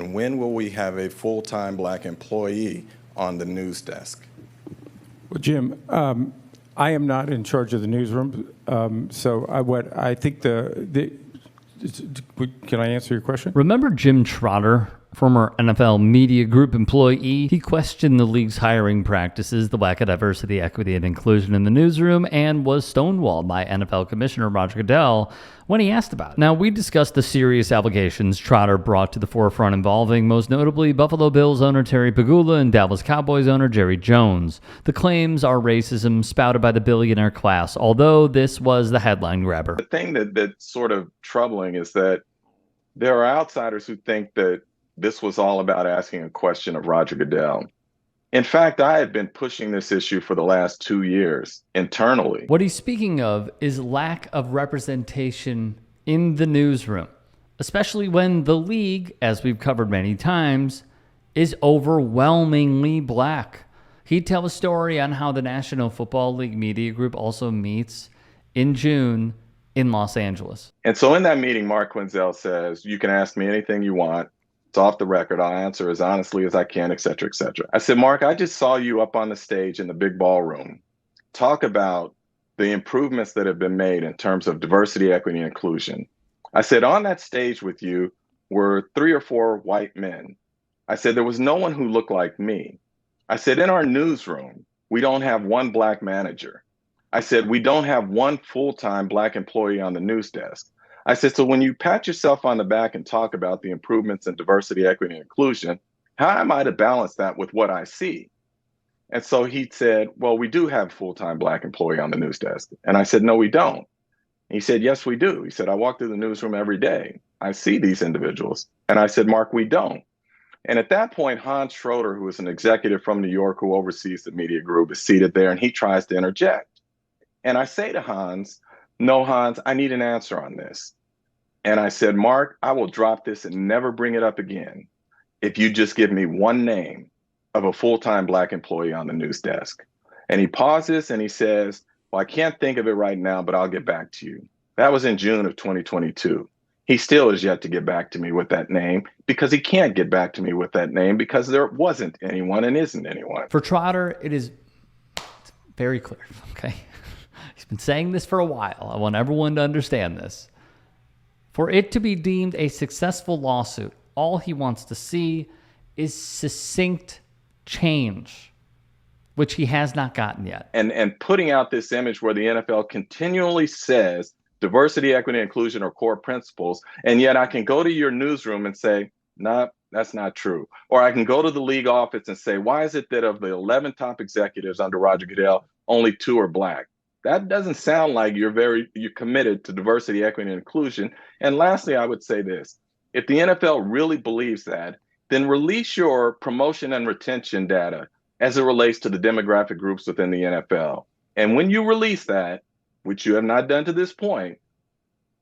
question, when will we have a full-time black employee on the news desk? Well, Jim, I am not in charge of the newsroom, so I think can I answer your question? Remember Jim Trotter, former NFL Media Group employee? He questioned the league's hiring practices, the lack of diversity, equity, and inclusion in the newsroom, and was stonewalled by NFL Commissioner Roger Goodell when he asked about it. Now, we discussed the serious allegations Trotter brought to the forefront involving, most notably, Buffalo Bills owner Terry Pegula and Dallas Cowboys owner Jerry Jones. The claims are racism spouted by the billionaire class, although this was the headline grabber. The thing that's sort of troubling is that there are outsiders who think that this was all about asking a question of Roger Goodell. In fact, I had been pushing this issue for the last 2 years internally. What he's speaking of is lack of representation in the newsroom, especially when the league, as we've covered many times, is overwhelmingly black. He'd tell a story on how the National Football League Media Group also meets in June in Los Angeles. And so in that meeting, Mark Quinzel says, you can ask me anything you want. It's off the record. I'll answer as honestly as I can, et cetera, et cetera. I said, Mark, I just saw you up on the stage in the big ballroom talk about the improvements that have been made in terms of diversity, equity, and inclusion. I said, on that stage with you were 3 or 4 white men. I said, there was no one who looked like me. I said, in our newsroom, we don't have one black manager. I said, we don't have one full-time black employee on the news desk. I said, so when you pat yourself on the back and talk about the improvements in diversity, equity, and inclusion, how am I to balance that with what I see? And so he said, well, we do have a full-time black employee on the news desk. And I said, no, we don't. He said, yes, we do. He said, I walk through the newsroom every day. I see these individuals. And I said, Mark, we don't. And at that point, Hans Schroeder, who is an executive from New York who oversees the media group, is seated there, and he tries to interject. And I say to Hans, no, Hans, I need an answer on this. And I said, Mark, I will drop this and never bring it up again if you just give me one name of a full-time black employee on the news desk. And he pauses and he says, well, I can't think of it right now, but I'll get back to you. That was in June of 2022. He still is yet to get back to me with that name because he can't get back to me with that name because there wasn't anyone and isn't anyone. For Trotter, it's very clear, okay? He's been saying this for a while. I want everyone to understand this. For it to be deemed a successful lawsuit, all he wants to see is succinct change, which he has not gotten yet. And putting out this image where the NFL continually says diversity, equity, and inclusion are core principles, and yet I can go to your newsroom and say, no, that's not true. Or I can go to the league office and say, why is it that of the 11 top executives under Roger Goodell, only 2 are black? That doesn't sound like you're committed to diversity, equity, and inclusion. And lastly, I would say this. If the NFL really believes that, then release your promotion and retention data as it relates to the demographic groups within the NFL. And when you release that, which you have not done to this point,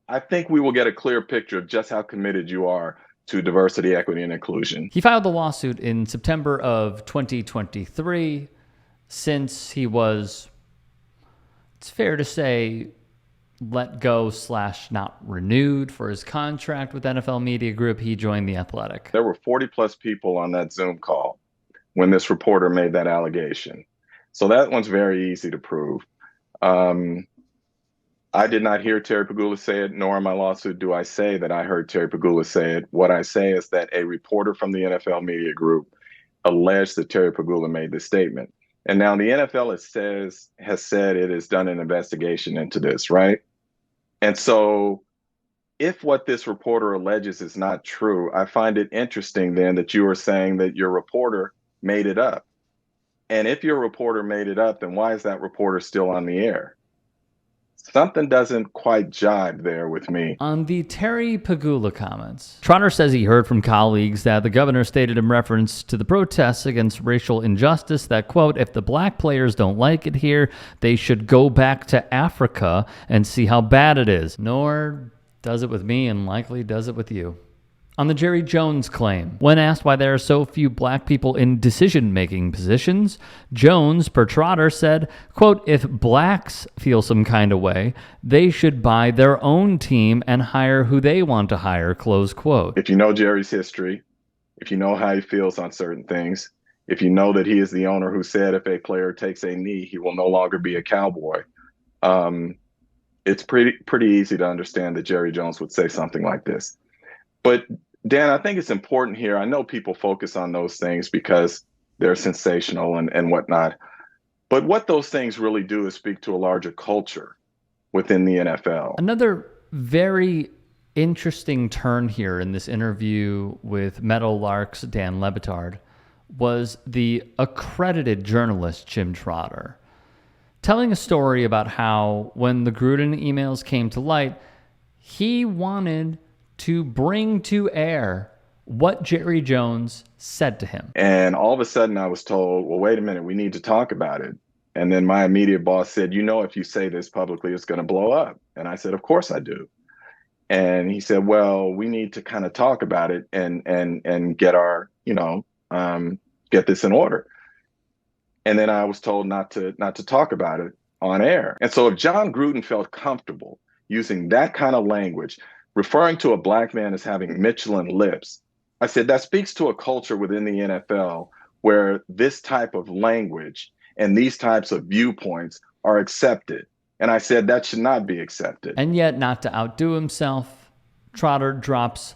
I think we will get a clear picture of just how committed you are to diversity, equity, and inclusion. He filed the lawsuit in September of 2023. Since he was, it's fair to say, let go / not renewed for his contract with NFL Media Group, he joined The Athletic. There were 40 plus people on that Zoom call when this reporter made that allegation. So that one's very easy to prove. I did not hear Terry Pegula say it, nor in my lawsuit do I say that I heard Terry Pegula say it. What I say is that a reporter from the NFL Media Group alleged that Terry Pegula made this statement. And now the NFL has said it has done an investigation into this, right? And so if what this reporter alleges is not true, I find it interesting then that you are saying that your reporter made it up. And if your reporter made it up, then why is that reporter still on the air? Something doesn't quite jibe there with me. On the Terry Pegula comments, Trotter says he heard from colleagues that the governor stated in reference to the protests against racial injustice that, quote, if the black players don't like it here, they should go back to Africa and see how bad it is. Nor does it with me and likely does it with you. On the Jerry Jones claim, when asked why there are so few black people in decision-making positions, Jones, per Trotter, said, quote, if blacks feel some kind of way, they should buy their own team and hire who they want to hire, close quote. If you know Jerry's history, if you know how he feels on certain things, if you know that he is the owner who said if a player takes a knee, he will no longer be a Cowboy, it's pretty easy to understand that Jerry Jones would say something like this. But Dan, I think it's important here. I know people focus on those things because they're sensational and whatnot. But what those things really do is speak to a larger culture within the NFL. Another very interesting turn here in this interview with Meadowlark's Dan Le Batard was the accredited journalist Jim Trotter, telling a story about how when the Gruden emails came to light, he wanted to bring to air what Jerry Jones said to him. And all of a sudden I was told, well, wait a minute, we need to talk about it. And then my immediate boss said, if you say this publicly, it's going to blow up. And I said, of course I do. And he said, well, we need to kind of talk about it and get our, get this in order. And then I was told not to talk about it on air. And so if John Gruden felt comfortable using that kind of language, referring to a black man as having Michelin lips, I said that speaks to a culture within the NFL where this type of language and these types of viewpoints are accepted. And I said that should not be accepted. And yet, not to outdo himself, Trotter drops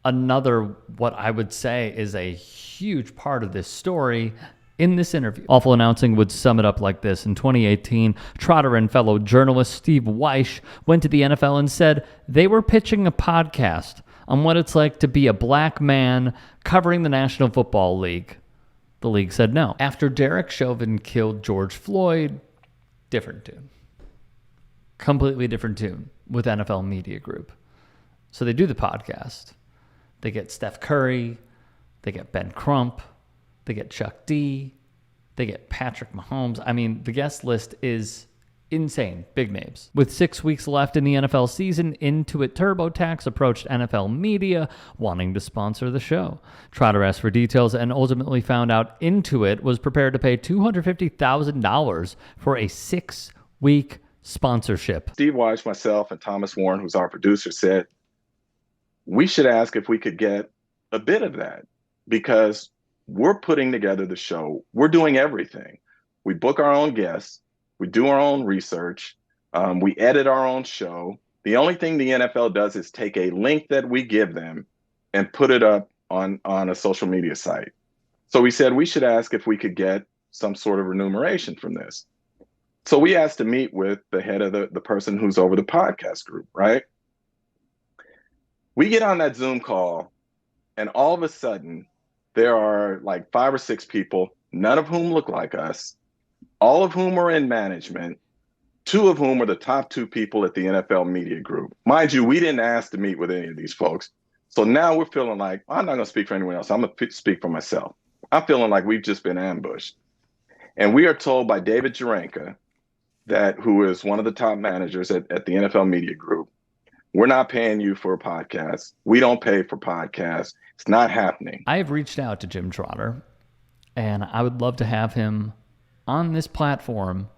another, what I would say is a huge part of this story in this interview. Awful Announcing would sum it up like this. In 2018, Trotter and fellow journalist Steve Weish went to the NFL and said they were pitching a podcast on what it's like to be a black man covering the National Football League. The league said no. After Derek Chauvin killed George Floyd, different tune. Completely different tune with NFL Media Group. So they do the podcast. They get Steph Curry. They get Ben Crump. They get Chuck D. They get Patrick Mahomes. I mean, the guest list is insane. Big names. With 6 weeks left in the NFL season, Intuit TurboTax approached NFL Media wanting to sponsor the show. Trotter asked for details and ultimately found out Intuit was prepared to pay $250,000 for a 6-week sponsorship. Steve Weish, myself, and Thomas Warren, who's our producer, said we should ask if we could get a bit of that because we're putting together the show. We're doing everything. We book our own guests. We do our own research. We edit our own show. The only thing the NFL does is take a link that we give them and put it up on a social media site. So we said we should ask if we could get some sort of remuneration from this. So we asked to meet with the head of the person who's over the podcast group, right? We get on that Zoom call, and all of a sudden, there are like 5 or 6 people, none of whom look like us, all of whom are in management, 2 of whom are the top 2 people at the NFL Media Group. Mind you, we didn't ask to meet with any of these folks. So now we're feeling like, I'm not going to speak for anyone else. I'm going to speak for myself. I'm feeling like we've just been ambushed. And we are told by David Jurenka, who is one of the top managers at the NFL Media Group, we're not paying you for a podcast. We don't pay for podcasts. It's not happening. I have reached out to Jim Trotter, and I would love to have him on this platform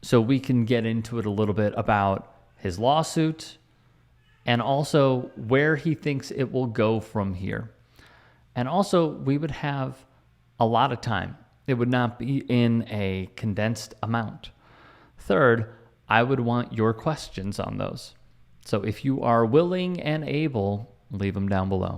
so we can get into it a little bit about his lawsuit and also where he thinks it will go from here. And also, we would have a lot of time. It would not be in a condensed amount. Third, I would want your questions on those. So if you are willing and able, leave them down below.